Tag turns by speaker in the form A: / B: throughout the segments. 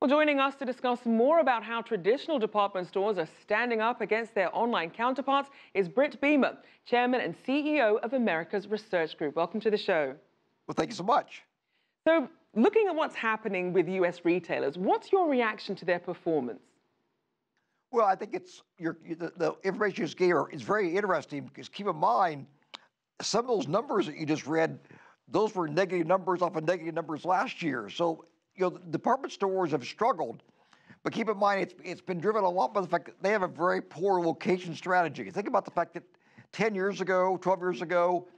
A: Well, joining us to discuss more about how traditional department stores are standing up against their online counterparts is Britt Beemer, Chairman and CEO of America's Research Group. Welcome to the show.
B: Well, thank you so much.
A: So, looking at what's happening with U.S. retailers, what's your reaction to their performance?
B: Well, I think it's the information you just gave is very interesting because keep in mind, some of those numbers that you just read, those were negative numbers off of negative numbers last year. So, the department stores have struggled, but keep in mind it's been driven a lot by the fact that they have a very poor location strategy. Think about the fact that 10 years ago, 12 years ago,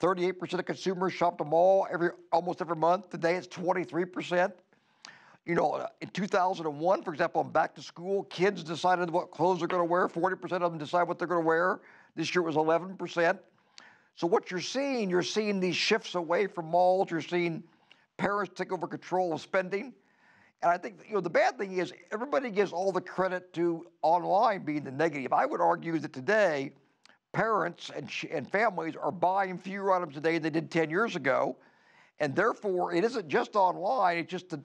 B: 38% of consumers shopped a mall almost every month. Today it's 23%. In 2001, for example, back to school, kids decided what clothes they're going to wear. 40% of them decide what they're going to wear. This year it was 11%. So what you're seeing these shifts away from malls. You're seeing parents take over control of spending. And I think, the bad thing is everybody gives all the credit to online being the negative. I would argue that today, parents and families are buying fewer items today than they did 10 years ago. And therefore, it isn't just online, it's just the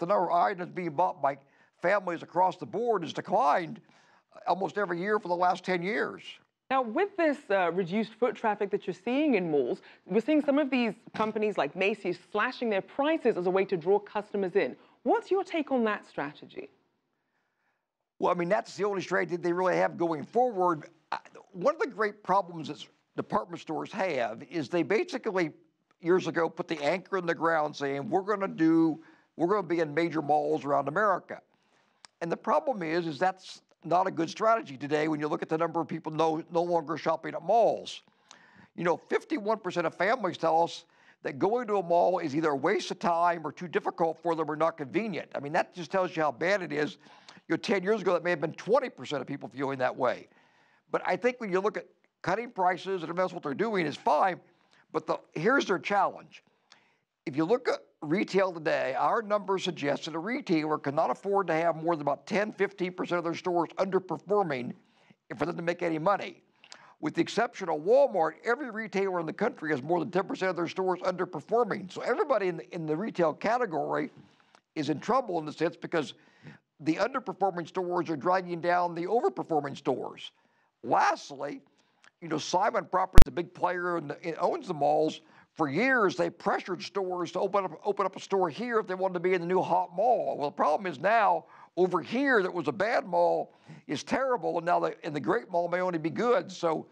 B: number of items being bought by families across the board has declined almost every year for the last 10 years.
A: Now, with this reduced foot traffic that you're seeing in malls, we're seeing some of these companies like Macy's slashing their prices as a way to draw customers in. What's your take on that strategy?
B: Well, I mean, that's the only strategy they really have going forward. One of the great problems that department stores have is they basically, years ago, put the anchor in the ground saying, we're going to be in major malls around America. And the problem is that's not a good strategy today when you look at the number of people no longer shopping at malls. 51% of families tell us that going to a mall is either a waste of time or too difficult for them or not convenient. I mean, that just tells you how bad it is. 10 years ago, that may have been 20% of people feeling that way. But I think when you look at cutting prices and that's what they're doing is fine, but here's their challenge. If you look at retail today, our numbers suggest that a retailer cannot afford to have more than about 10, 15% of their stores underperforming for them to make any money. With the exception of Walmart, every retailer in the country has more than 10% of their stores underperforming. So everybody in the retail category is in trouble in the sense because the underperforming stores are dragging down the overperforming stores. Lastly, Simon Property is a big player and owns the malls. For years, they pressured stores to open up a store here if they wanted to be in the new hot mall. Well, the problem is now, over here, that was a bad mall is terrible, and now the great mall may only be good. So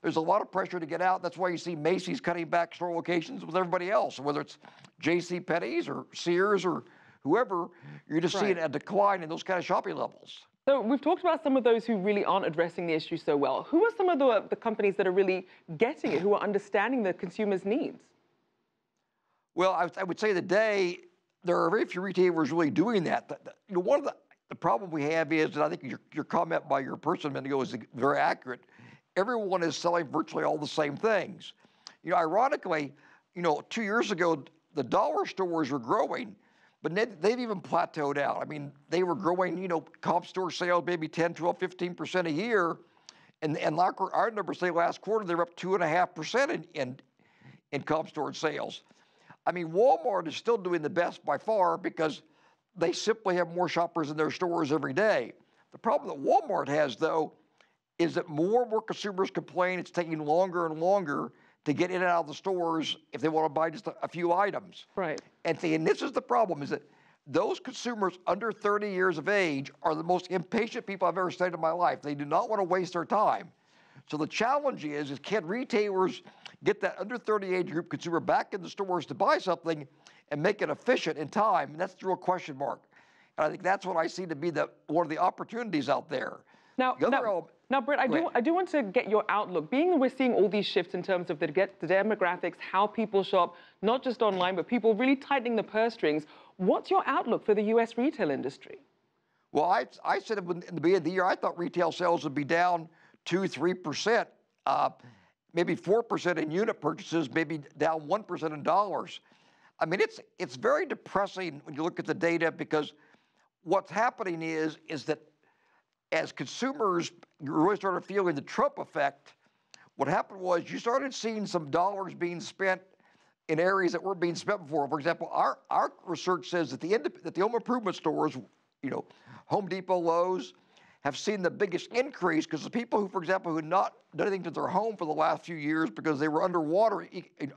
B: there's a lot of pressure to get out. That's why you see Macy's cutting back store locations with everybody else, whether it's JCPenney's or Sears or whoever, you're just seeing a decline in those kind of shopping levels.
A: So we've talked about some of those who really aren't addressing the issue so well. Who are some of the companies that are really getting it, who are understanding the consumer's needs?
B: Well, I would say today there are very few retailers really doing that. One of the problem we have is, and I think your comment by your person a minute ago is very accurate, everyone is selling virtually all the same things. Ironically, 2 years ago, the dollar stores were growing, but they've even plateaued out. I mean, they were growing, comp store sales maybe 10, 12, 15% a year. And like our numbers say last quarter, they were up 2.5% in comp store sales. I mean, Walmart is still doing the best by far because they simply have more shoppers in their stores every day. The problem that Walmart has, though, is that more and more consumers complain it's taking longer and longer to get in and out of the stores if they want to buy just a few items.
A: Right.
B: And this is the problem, is that those consumers under 30 years of age are the most impatient people I've ever studied in my life. They do not want to waste their time. So the challenge is can retailers get that under 30 age group consumer back in the stores to buy something and make it efficient in time? And that's the real question mark. And I think that's what I see to be one of the opportunities out there.
A: Now, Britt, I do want to get your outlook. Being that we're seeing all these shifts in terms of the demographics, how people shop, not just online, but people really tightening the purse strings, what's your outlook for the U.S. retail industry?
B: Well, I said in the beginning of the year, I thought retail sales would be down 2-3%, maybe 4% in unit purchases, maybe down 1% in dollars. I mean, it's very depressing when you look at the data because what's happening is that as consumers really started feeling the Trump effect, what happened was you started seeing some dollars being spent in areas that weren't being spent before. For example, our research says that the home improvement stores, you know, Home Depot, Lowe's, have seen the biggest increase because the people who, for example, who had not done anything to their home for the last few years because they were underwater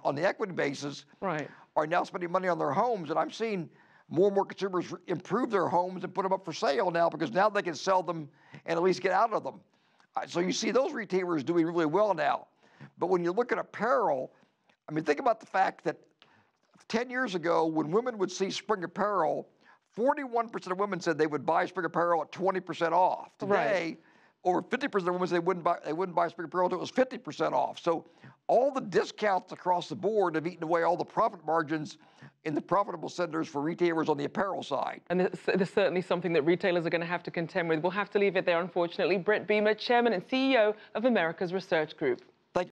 B: on the equity basis,
A: right,
B: are now spending money on their homes. And I'm seeing more and more consumers improve their homes and put them up for sale now because now they can sell them and at least get out of them. So you see those retailers doing really well now. But when you look at apparel, I mean, think about the fact that 10 years ago, when women would see spring apparel, 41% of women said they would buy spring apparel at 20% off. Today, over 50% of women said they wouldn't buy spring apparel until it was 50% off. So all the discounts across the board have eaten away all the profit margins in the profitable centers for retailers on the apparel side.
A: And there's certainly something that retailers are going to have to contend with. We'll have to leave it there, unfortunately. Britt Beemer, Chairman and CEO of America's Research Group.